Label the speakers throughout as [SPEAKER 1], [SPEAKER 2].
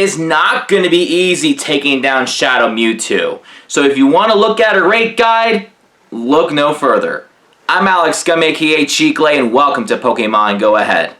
[SPEAKER 1] is not going to be easy taking down Shadow Mewtwo. So if you want to look at a raid guide, look no further. I'm Alex Scum aka Cheeklay, and welcome to Pokemon Go Ahead.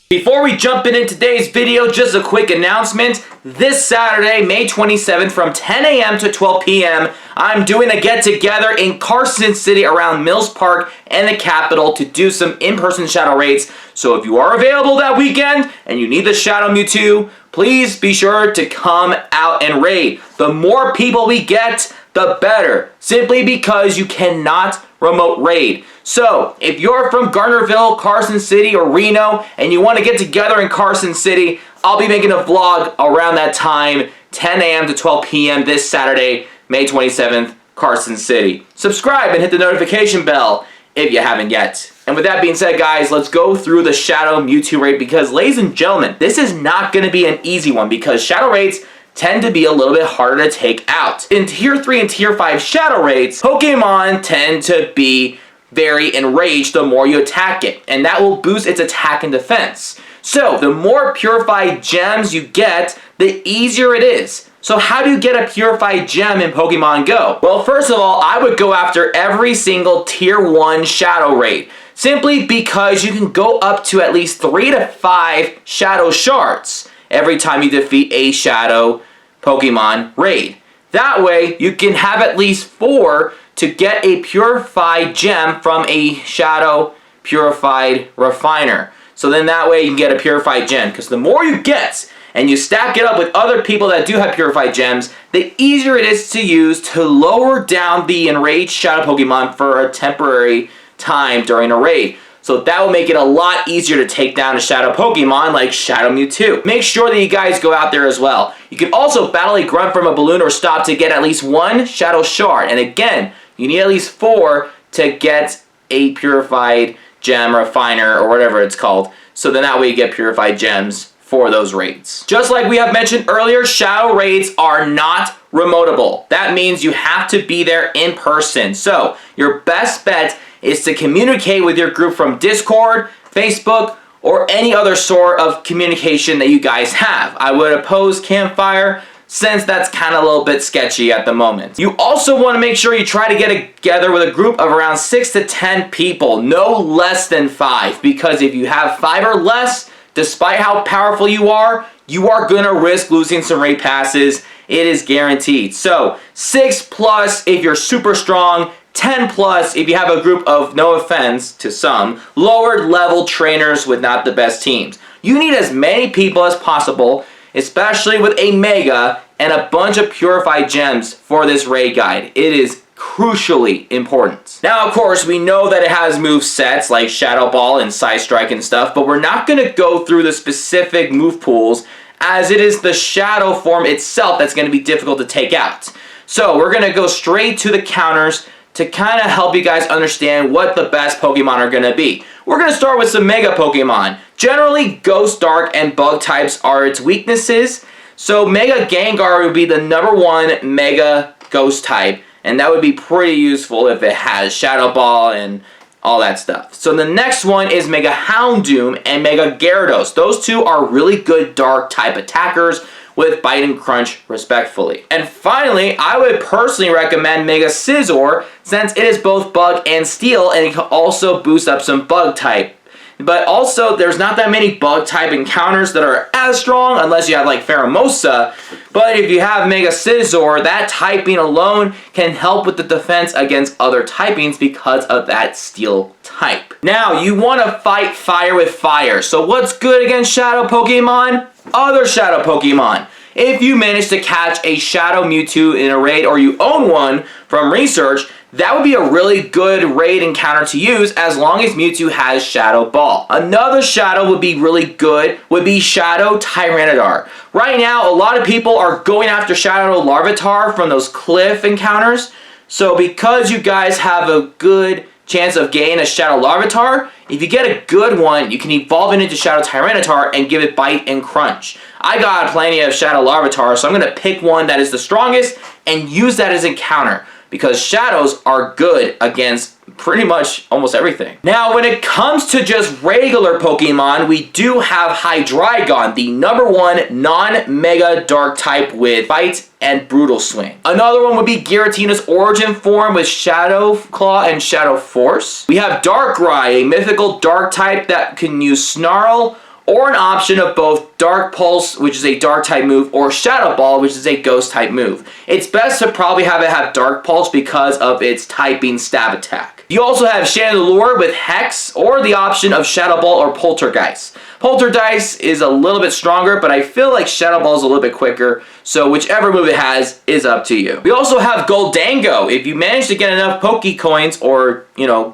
[SPEAKER 1] Before we jump into today's video, just a quick announcement. This Saturday, May 27th from 10 a.m. to 12 p.m., I'm doing a get-together in Carson City around Mills Park and the Capitol to do some in-person Shadow raids. So if you are available that weekend and you need the Shadow Mewtwo, please be sure to come out and raid. The more people we get, the better. Simply because you cannot remote raid. So, if you're from Gardnerville, Carson City, or Reno, and you want to get together in Carson City, I'll be making a vlog around that time, 10 a.m. to 12 p.m. this Saturday, May 27th, Carson City. Subscribe and hit the notification bell if you haven't yet. And with that being said, guys, let's go through the Shadow Mewtwo raid because, ladies and gentlemen, this is not going to be an easy one because Shadow raids tend to be a little bit harder to take out. In Tier 3 and Tier 5 Shadow raids, Pokemon tend to be very enraged the more you attack it, and that will boost its attack and defense. So, the more purified gems you get, the easier it is. So how do you get a purified gem in Pokemon Go? Well, first of all, I would go after every single Tier 1 Shadow raid, simply because you can go up to at least 3 to 5 Shadow Shards every time you defeat a Shadow Pokemon raid. That way, you can have at least 4 to get a purified gem from a Shadow Purified Refiner. So then that way you can get a purified gem, because the more you get, and you stack it up with other people that do have purified gems, the easier it is to use to lower down the enraged Shadow Pokemon for a temporary time during a raid. So that will make it a lot easier to take down a Shadow Pokemon like Shadow Mewtwo. Make sure that you guys go out there as well. You can also battle a grunt from a balloon or stop to get at least 1 Shadow Shard. And again, you need at least 4 to get a purified gem refiner or whatever it's called. So then that way you get purified gems for those raids. Just like we have mentioned earlier, Shadow raids are not remotable. That means you have to be there in person. So your best bet is to communicate with your group from Discord, Facebook, or any other sort of communication that you guys have. I would oppose Campfire, since that's kind of a little bit sketchy at the moment. You also want to make sure you try to get together with a group of around 6 to 10 people, no less than 5, because if you have 5 or less, despite how powerful you are going to risk losing some raid passes. It is guaranteed. So 6 plus if you're super strong, 10 plus if you have a group of, no offense to some, lower level trainers with not the best teams. You need as many people as possible, especially with a Mega and a bunch of purified gems for this raid guide. It is crucially important. Now, of course, we know that it has move sets like Shadow Ball and Side Strike and stuff, but we're not going to go through the specific move pools as it is the Shadow form itself that's going to be difficult to take out. So we're going to go straight to the counters to kind of help you guys understand what the best Pokemon are going to be. We're going to start with some Mega Pokemon. Generally, Ghost, Dark, and Bug types are its weaknesses. So Mega Gengar would be the #1 Mega Ghost type. And that would be pretty useful if it has Shadow Ball and all that stuff. So the next one is Mega Houndoom and Mega Gyarados. Those two are really good Dark type attackers with Bite and Crunch respectfully. And finally, I would personally recommend Mega Scizor since it is both Bug and Steel, and it can also boost up some Bug type. But also, there's not that many Bug type encounters that are as strong unless you have like Pheromosa. But if you have Mega Scizor, that typing alone can help with the defense against other typings because of that Steel type. Now, you want to fight fire with fire. So what's good against Shadow Pokemon? Other Shadow Pokemon. If you manage to catch a Shadow Mewtwo in a raid or you own one from research, that would be a really good raid encounter to use as long as Mewtwo has Shadow Ball. Another Shadow would be really good would be Shadow Tyranitar. Right now, a lot of people are going after Shadow Larvitar from those cliff encounters. So because you guys have a good chance of getting a Shadow Larvitar, if you get a good one, you can evolve it into Shadow Tyranitar and give it Bite and Crunch. I got plenty of Shadow Larvitar, so I'm going to pick one that is the strongest and use that as a counter, because Shadows are good against pretty much almost everything. Now, when it comes to just regular Pokemon, we do have Hydreigon, the #1 non-Mega Dark type with Bite and Brutal Swing. Another one would be Giratina's origin form with Shadow Claw and Shadow Force. We have Darkrai, a mythical Dark type that can use Snarl, or an option of both Dark Pulse, which is a Dark type move, or Shadow Ball, which is a Ghost type move. It's best to probably have it have Dark Pulse because of its typing stab attack. You also have Chandelure with Hex, or the option of Shadow Ball or Poltergeist. Poltergeist is a little bit stronger, but I feel like Shadow Ball is a little bit quicker, so whichever move it has is up to you. We also have Goldango. If you manage to get enough Poke Coins, or,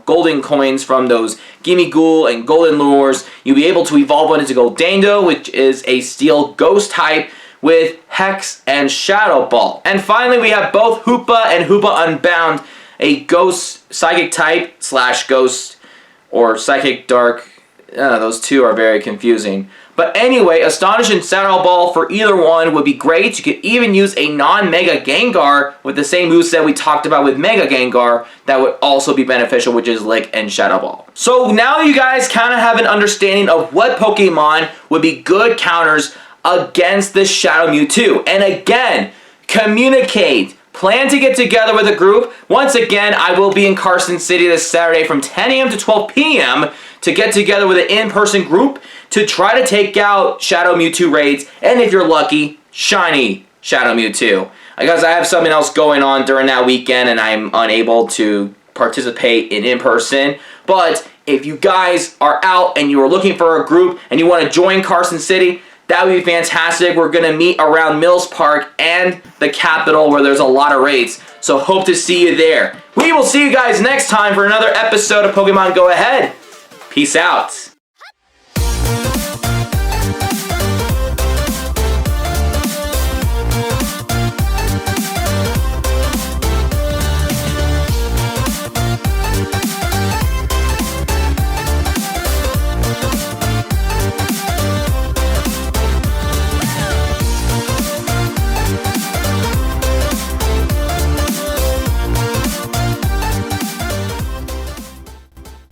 [SPEAKER 1] golden coins from those Gimme Ghoul and Golden Lures, you'll be able to evolve one into Goldango, which is a Steel Ghost type with Hex and Shadow Ball. And finally, we have both Hoopa and Hoopa Unbound, a Ghost Psychic type / Ghost or Psychic Dark. Those two are very confusing. But anyway, Astonish and Shadow Ball for either one would be great. You could even use a non-Mega Gengar with the same moveset we talked about with Mega Gengar. That would also be beneficial, which is Lick and Shadow Ball. So now you guys kind of have an understanding of what Pokemon would be good counters against the Shadow Mewtwo. And again, communicate. Plan to get together with a group. Once again, I will be in Carson City this Saturday from 10 a.m. to 12 p.m. to get together with an in-person group to try to take out Shadow Mewtwo raids, and if you're lucky, shiny Shadow Mewtwo. Because I have something else going on during that weekend and I'm unable to participate in person. But if you guys are out and you are looking for a group and you want to join Carson City, that would be fantastic. We're going to meet around Mills Park and the Capitol where there's a lot of raids. So hope to see you there. We will see you guys next time for another episode of Pokemon Go Ahead. Peace out.